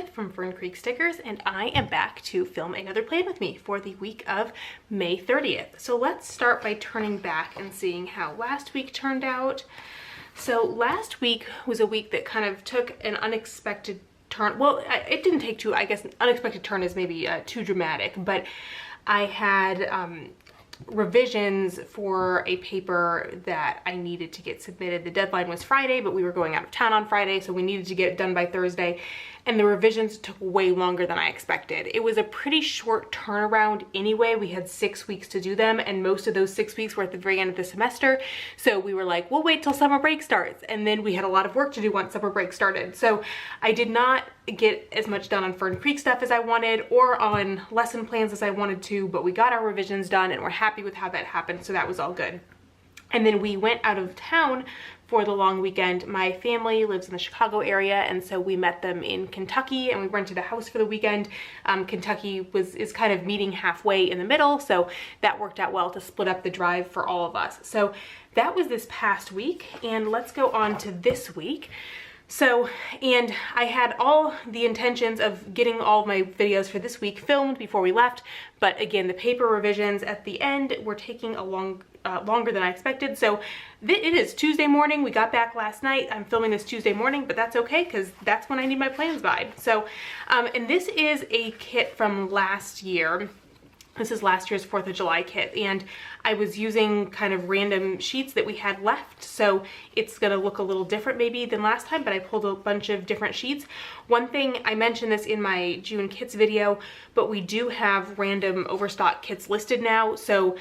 Elizabeth from Fern Creek Stickers, and I am back to film another plan with me for the week of May 30th. So let's start by turning back and seeing how last week turned out. So last week was a week that kind of took an unexpected turn. Well, it didn't take two, I guess an unexpected turn is maybe too dramatic, but I had revisions for a paper that I needed to get submitted. The deadline was Friday, but we were going out of town on Friday, so we needed to get it done by Thursday, and the revisions took way longer than I expected. It was a pretty short turnaround anyway. We had 6 weeks to do them, and most of those 6 weeks were at the very end of the semester, so we were like, we'll wait till summer break starts, and then we had a lot of work to do once summer break started. So I did not get as much done on Fern Creek stuff as I wanted or on lesson plans as I wanted to, but we got our revisions done and we're happy with how that happened, so that was all good. And then we went out of town for the long weekend. My family lives in the Chicago area, and so we met them in Kentucky and we rented a house for the weekend. Kentucky is kind of meeting halfway in the middle, so that worked out well to split up the drive for all of us. So that was this past week, and let's go on to this week. So, and I had all the intentions of getting all of my videos for this week filmed before we left, but again, the paper revisions at the end were taking a longer than I expected. So it is Tuesday morning. We got back last night. I'm filming this Tuesday morning, but that's okay because that's when I need my plans by. So, and this is a kit from last year. This is last year's 4th of July kit, and I was using kind of random sheets that we had left, so it's gonna look a little different maybe than last time, but I pulled a bunch of different sheets. One thing, I mentioned this in my June kits video, but we do have random overstock kits listed now, so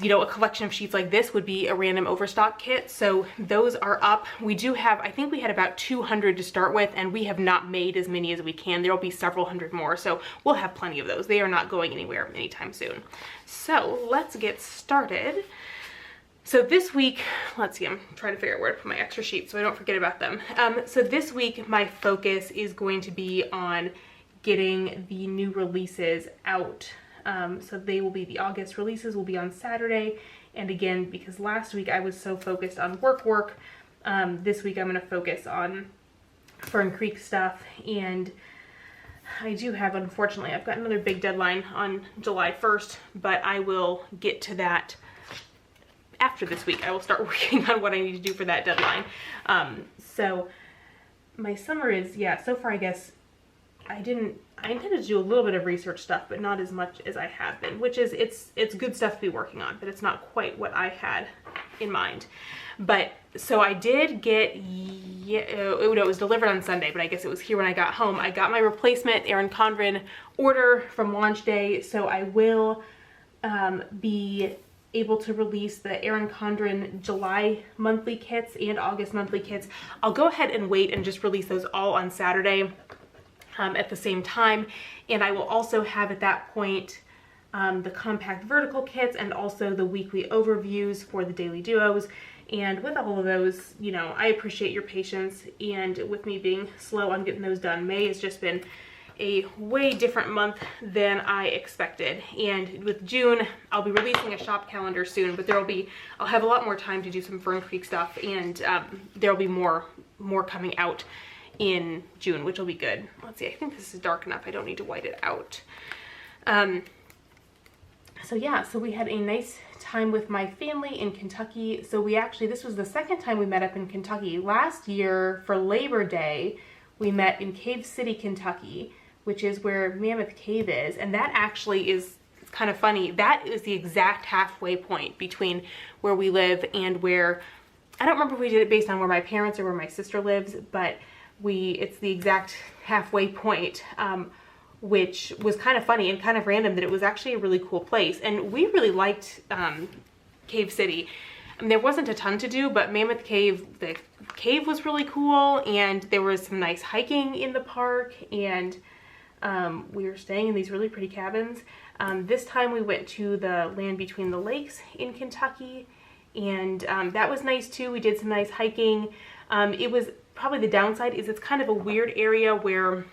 you know, a collection of sheets like this would be a random overstock kit. So those are up. We do have, I think we had about 200 to start with, and we have not made as many as we can. There'll be several hundred more, so we'll have plenty of those. They are not going anywhere anytime soon. So let's get started. So this week, let's see, I'm trying to figure out where to put my extra sheets so I don't forget about them. So this week, my focus is going to be on getting the new releases out. So they will be, the August releases will be on Saturday. And again, because last week I was so focused on work, this week I'm going to focus on Fern Creek stuff. And I do have, unfortunately, I've got another big deadline on July 1st, but I will get to that after this week. I will start working on what I need to do for that deadline. So my summer is, yeah, so far I guess I intended to do a little bit of research stuff, but not as much as I have been, which is, it's good stuff to be working on, but it's not quite what I had in mind. But, so I did get, it was delivered on Sunday, but I guess it was here when I got home. I got my replacement Erin Condren order from launch day, so I will be able to release the Erin Condren July monthly kits and August monthly kits. I'll go ahead and wait and just release those all on Saturday. At the same time, and I will also have at that point the compact vertical kits and also the weekly overviews for the daily duos. And with all of those, you know, I appreciate your patience, and with me being slow on getting those done, May has just been a way different month than I expected. And with June, I'll be releasing a shop calendar soon, but I'll have a lot more time to do some Fern Creek stuff, and there'll be more coming out in June, which will be good. Let's see, I think this is dark enough. I don't need to white it out. So yeah, so we had a nice time with my family in Kentucky. So this was the second time we met up in Kentucky. Last year for Labor Day, we met in Cave City, Kentucky, which is where Mammoth Cave is. And that actually is, it's kind of funny. That is the exact halfway point between where we live and where, I don't remember if we did it based on where my parents or where my sister lives, but it's the exact halfway point, which was kind of funny and kind of random that it was actually a really cool place. And we really liked Cave City. I mean, there wasn't a ton to do, but Mammoth Cave, the cave was really cool, and there was some nice hiking in the park, and we were staying in these really pretty cabins. This time we went to the Land Between the Lakes in Kentucky, and that was nice too. We did some nice hiking. It was probably the downside is it's kind of a weird area where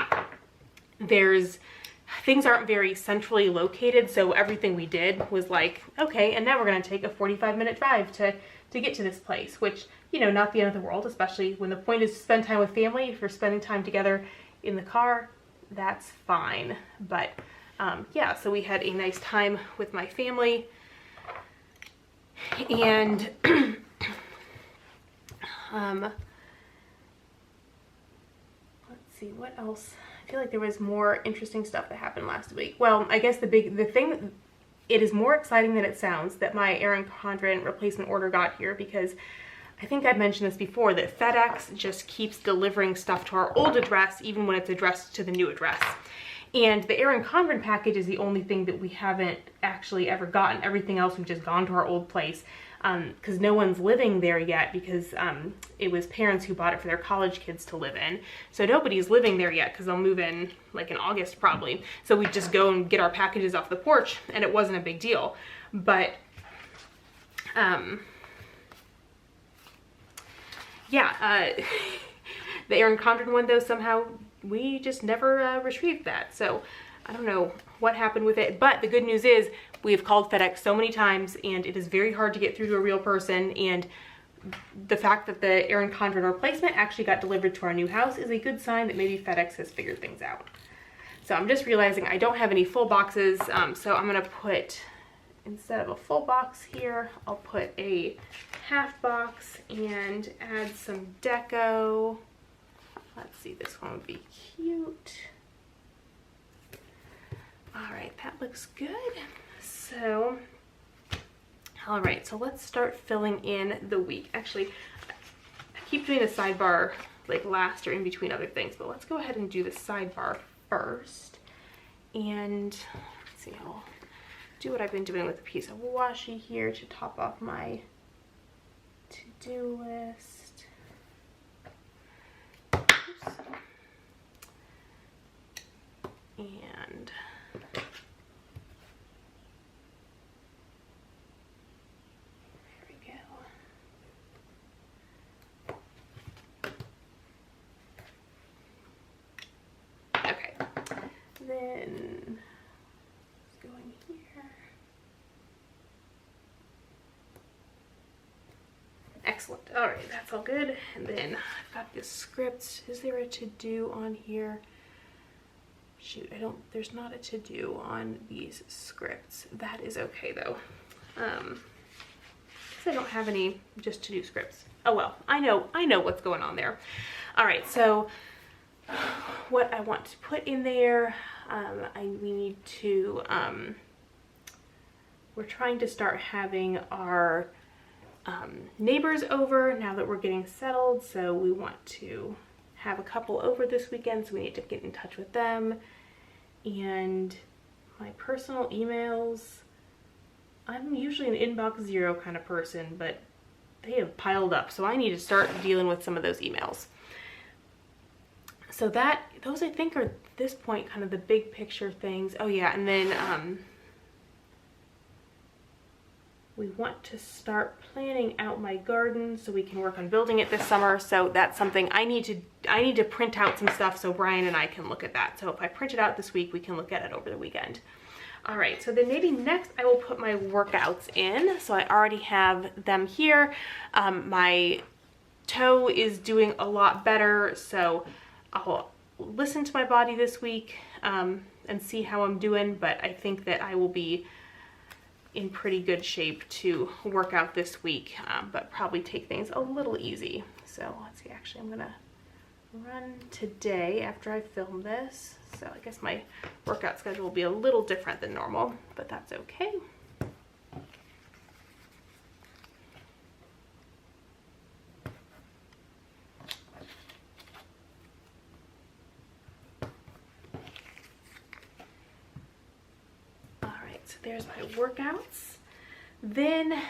things aren't very centrally located, so everything we did was like, okay, and now we're going to take a 45-minute drive to get to this place, which, you know, not the end of the world, especially when the point is to spend time with family. If you're spending time together in the car, that's fine. But yeah, so we had a nice time with my family, and let's see what else. I feel like there was more interesting stuff that happened last week. Well, I guess the thing, it is more exciting than it sounds that my Erin Condren replacement order got here, because I think I've mentioned this before, that FedEx just keeps delivering stuff to our old address even when it's addressed to the new address. And the Erin Condren package is the only thing that we haven't actually ever gotten. Everything else we've just gone to our old place, because no one's living there yet, because it was parents who bought it for their college kids to live in. So nobody's living there yet, because they'll move in like in August probably. So we just go and get our packages off the porch, and it wasn't a big deal. But yeah, the Erin Condren one though, somehow we just never retrieved that. So I don't know what happened with it, but the good news is we have called FedEx so many times, and it is very hard to get through to a real person, and the fact that the Erin Condren replacement actually got delivered to our new house is a good sign that maybe FedEx has figured things out. So I'm just realizing I don't have any full boxes, so I'm gonna put, instead of a full box here, I'll put a half box and add some deco. Let's see, this one would be cute. All right, that looks good. So, all right, so let's start filling in the week. Actually, I keep doing the sidebar like last or in between other things, but let's go ahead and do the sidebar first. And let's see, I'll do what I've been doing with a piece of washi here to top off my to-do list. Oops. And there we go. Okay, then let's go in here. Excellent. All right, that's all good. And then I've got this script. Is there a to-do on here? Shoot, there's not a to-do on these scripts. That is okay though. Because I don't have any just to-do scripts. Oh well, I know what's going on there. All right, so what I want to put in there, we need to, we're trying to start having our neighbors over now that we're getting settled, so we want to have a couple over this weekend, so we need to get in touch with them. And my personal emails, I'm usually an inbox zero kind of person, but they have piled up, so I need to start dealing with some of those emails. So those I think are at this point kind of the big picture things. Oh yeah, and then we want to start planning out my garden so we can work on building it this summer. So that's something I need to print out some stuff so Brian and I can look at that. So if I print it out this week, we can look at it over the weekend. All right, so then maybe next I will put my workouts in. So I already have them here. My toe is doing a lot better, so I'll listen to my body this week and see how I'm doing, but I think that I will be in pretty good shape to work out this week, but probably take things a little easy. So let's see, actually I'm gonna run today after I film this. So I guess my workout schedule will be a little different than normal, but that's okay. So there's my workouts. Then,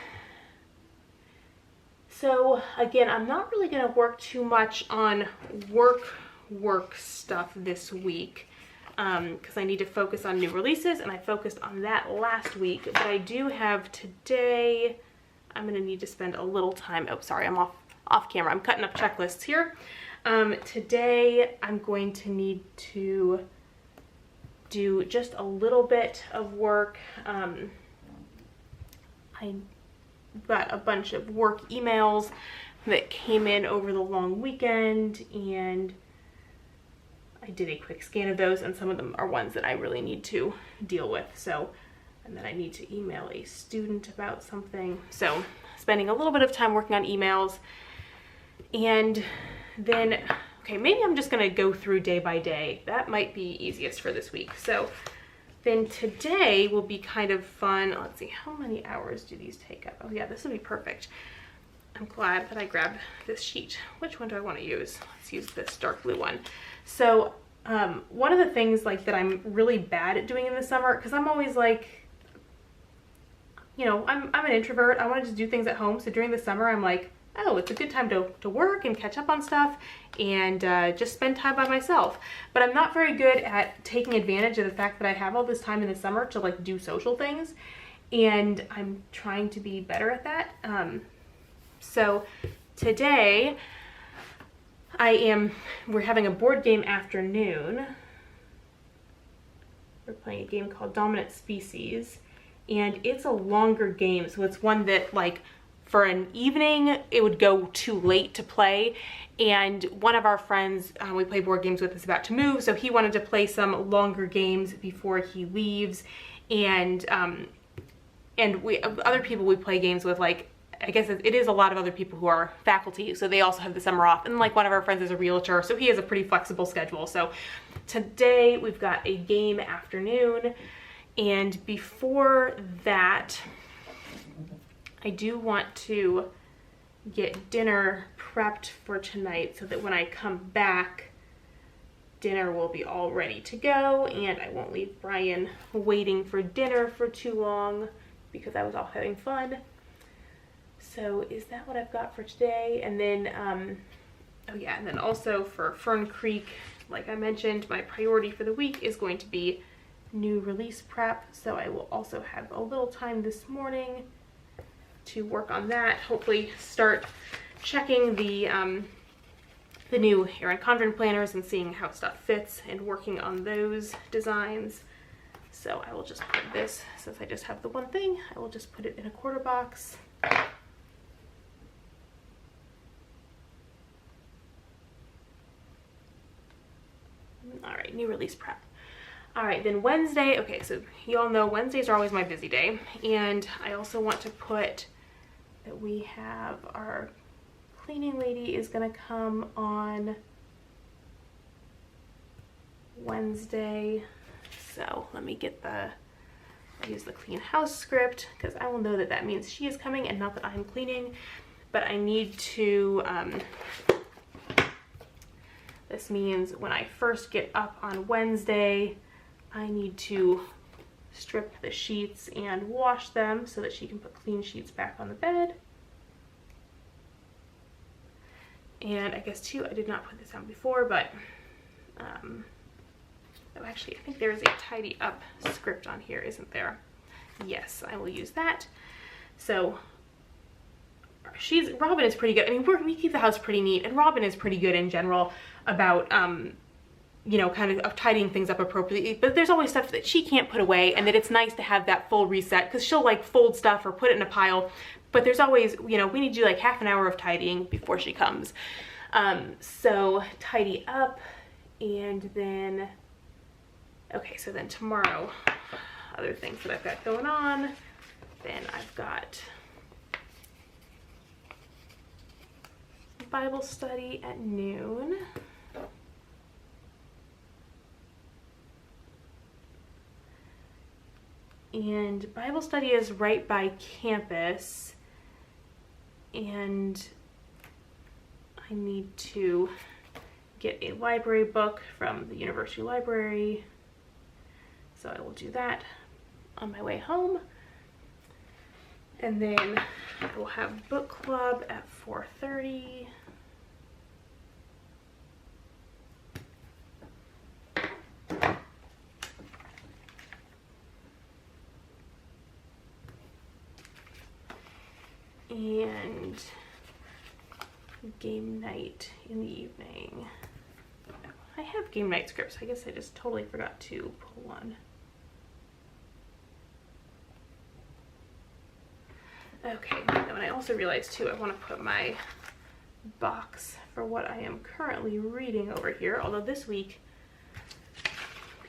so again, I'm not really gonna work too much on work stuff this week because I need to focus on new releases, and I focused on that last week. But I do have today, I'm gonna need to spend a little time, oh sorry, I'm off camera, I'm cutting up checklists here. Today I'm going to need to do just a little bit of work. I got a bunch of work emails that came in over the long weekend, and I did a quick scan of those, and some of them are ones that I really need to deal with. So, and then I need to email a student about something. So spending a little bit of time working on emails. And then, okay, maybe I'm just gonna go through day by day. That might be easiest for this week. So then today will be kind of fun. Let's see, how many hours do these take up? Oh yeah, this will be perfect. I'm glad that I grabbed this sheet. Which one do I want to use? Let's use this dark blue one. So one of the things like that I'm really bad at doing in the summer, because I'm always like, you know, I'm an introvert. I want to just do things at home. So during the summer, I'm like, oh, it's a good time to work and catch up on stuff and just spend time by myself. But I'm not very good at taking advantage of the fact that I have all this time in the summer to like do social things. And I'm trying to be better at that. So today we're having a board game afternoon. We're playing a game called Dominant Species, and it's a longer game. So it's one that like for an evening, it would go too late to play. And one of our friends we play board games with is about to move. So he wanted to play some longer games before he leaves. And other people we play games with, like, I guess it is a lot of other people who are faculty, so they also have the summer off. And like one of our friends is a realtor, so he has a pretty flexible schedule. So today we've got a game afternoon, and before that, I do want to get dinner prepped for tonight so that when I come back, dinner will be all ready to go, and I won't leave Brian waiting for dinner for too long because I was off having fun. So is that what I've got for today? And then, oh yeah, and then also for Fern Creek, like I mentioned, my priority for the week is going to be new release prep. So I will also have a little time this morning to work on that. Hopefully start checking the new Erin Condren planners and seeing how stuff fits and working on those designs. So I will just put this, since I just have the one thing, I will just put it in a quarter box. All right, new release prep. All right, then Wednesday, okay, so you all know Wednesdays are always my busy day. And I also want to put that we have our cleaning lady is gonna come on Wednesday. So let me get I'll use the clean house script because I will know that that means she is coming and not that I'm cleaning. But I need to, this means when I first get up on Wednesday, I need to strip the sheets and wash them so that she can put clean sheets back on the bed. And I guess too, I did not put this on before, but oh, actually, I think there is a tidy up script on here, isn't there? Yes, I will use that. So Robin is pretty good. I mean, we keep the house pretty neat, and Robin is pretty good in general about, you know, kind of tidying things up appropriately. But there's always stuff that she can't put away, and that it's nice to have that full reset because she'll like fold stuff or put it in a pile. But there's always, you know, we need to do like half an hour of tidying before she comes. So tidy up, and then, okay, so then tomorrow, other things that I've got going on, then I've got Bible study at noon. And Bible study is right by campus, and I need to get a library book from the university library, so I will do that on my way home. And then I will have book club at 4:30. And game night in the evening. I have game night scripts. I guess I just totally forgot to pull one. Okay, and I also realized too, I want to put my box for what I am currently reading over here. Although this week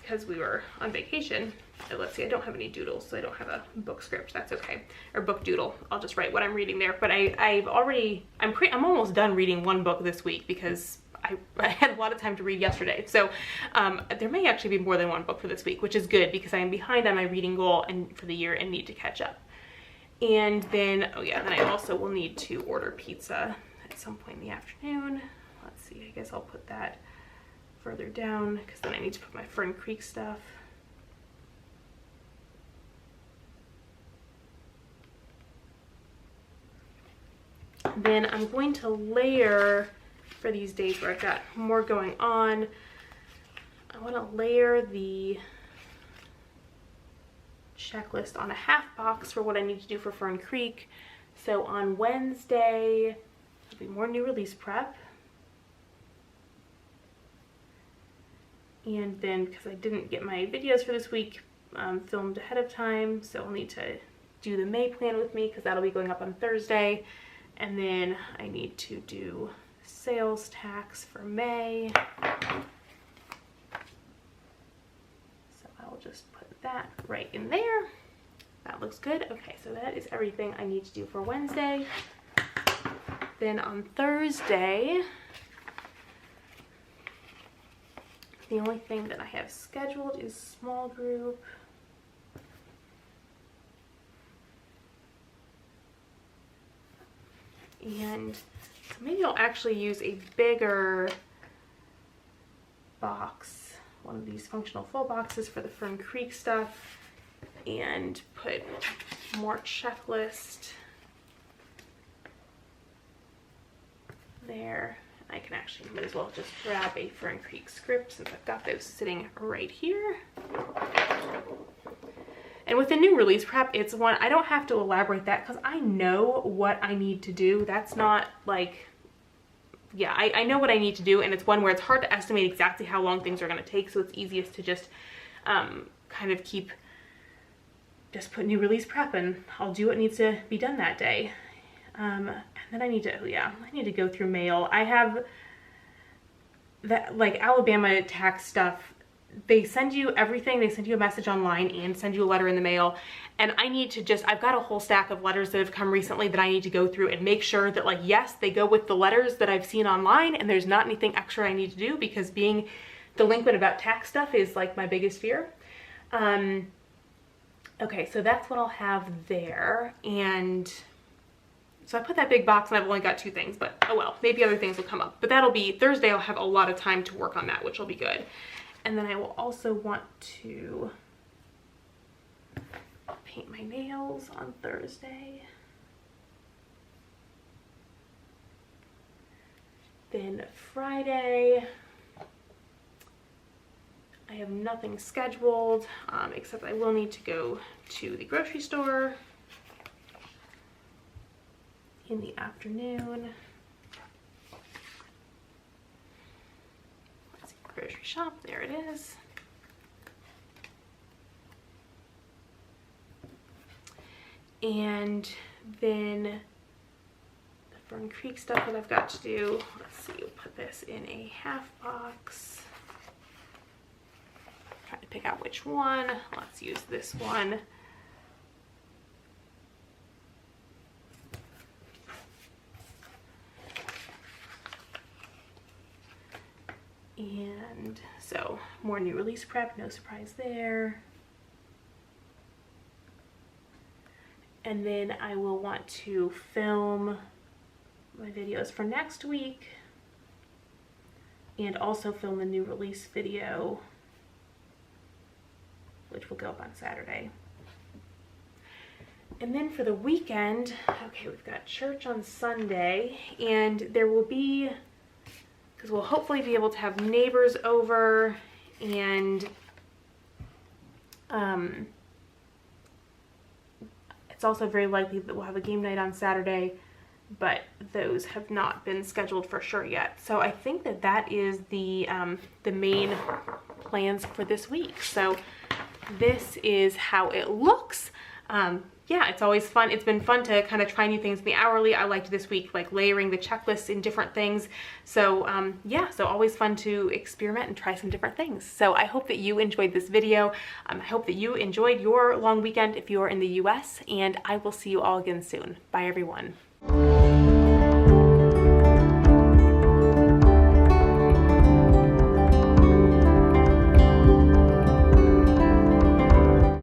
because we were on vacation. Oh, let's see, I don't have any doodles, so I don't have a book script. That's okay. Or book doodle. I'll just write what I'm reading there. But I'm almost done reading one book this week because I had a lot of time to read yesterday. So there may actually be more than one book for this week, which is good because I am behind on my reading goal and for the year and need to catch up. And then, oh yeah, then I also will need to order pizza at some point in the afternoon. Let's see, I guess I'll put that further down because then I need to put my Fern Creek stuff. Then I'm going to layer for these days where I've got more going on. I want to layer the checklist on a half box for what I need to do for Fern Creek. So on Wednesday, there'll be more new release prep. And then, because I didn't get my videos for this week filmed ahead of time, so I'll need to do the May plan with me because that'll be going up on Thursday. And then I need to do sales tax for May. So I'll just put that right in there. That looks good. Okay, so that is everything I need to do for Wednesday. Then on Thursday, the only thing that I have scheduled is small group. And so maybe I'll actually use a bigger box, one of these functional full boxes for the Fern Creek stuff, and put more checklist there. I can actually might as well just grab a Fern Creek script since I've got those sitting right here. And with the new release prep, it's one, I don't have to elaborate that because I know what I need to do. That's not like, yeah, I know what I need to do, and it's one where it's hard to estimate exactly how long things are going to take, so it's easiest to just kind of just put new release prep and I'll do what needs to be done that day. And then I need to, oh yeah, I need to go through mail. I have that, like, Alabama tax stuff. They send you everything. They send you a message online and send you a letter in the mail. And I need to just, I've got a whole stack of letters that have come recently that I need to go through and make sure that, like, yes, they go with the letters that I've seen online and there's not anything extra I need to do, because being delinquent about tax stuff is like my biggest fear. Okay, so that's what I'll have there. And so I put that big box and I've only got 2 things, but oh well, maybe other things will come up. But that'll be Thursday. I'll have a lot of time to work on that, which will be good. And then I will also want to paint my nails on Thursday. Then Friday, I have nothing scheduled, except I will need to go to the grocery store in the afternoon. Let's see, grocery shop, there it is. And then the Fern Creek stuff that I've got to do, let's see, we'll put this in a half box. Trying to pick out which one. Let's use this one. And so more new release prep, no surprise there. And then I will want to film my videos for next week and also film the new release video, which will go up on Saturday. And then for the weekend, okay, we've got church on Sunday, and there will be, because we'll hopefully be able to have neighbors over, and it's also very likely that we'll have a game night on Saturday, but those have not been scheduled for sure yet. So I think that that is the main plans for this week. So this is how it looks. yeah, it's always fun. It's been fun to kind of try new things in the hourly. I liked this week, like layering the checklists in different things. So yeah, so always fun to experiment and try some different things. So I hope that you enjoyed this video. I hope that you enjoyed your long weekend if you're in the US, and I will see you all again soon. Bye everyone.